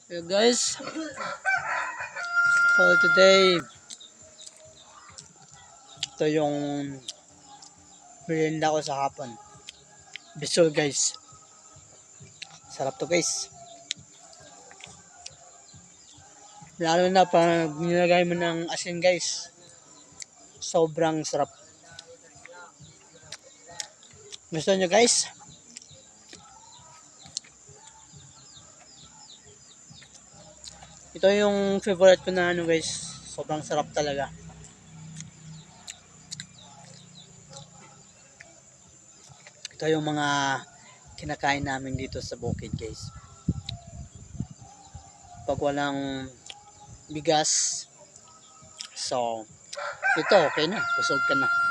Hey guys, for today, ito yung merienda ko sa hapon. Bisol guys. Sarap to guys. Lalo na pag nilagay mo ng asin guys. Sobrang sarap. Gusto nyo guys? Ito yung favorite ko na guys. Sobrang sarap talaga. Ito yung mga kinakain namin dito sa bukid guys. Pag walang bigas, so ito okay na. Busog ka na.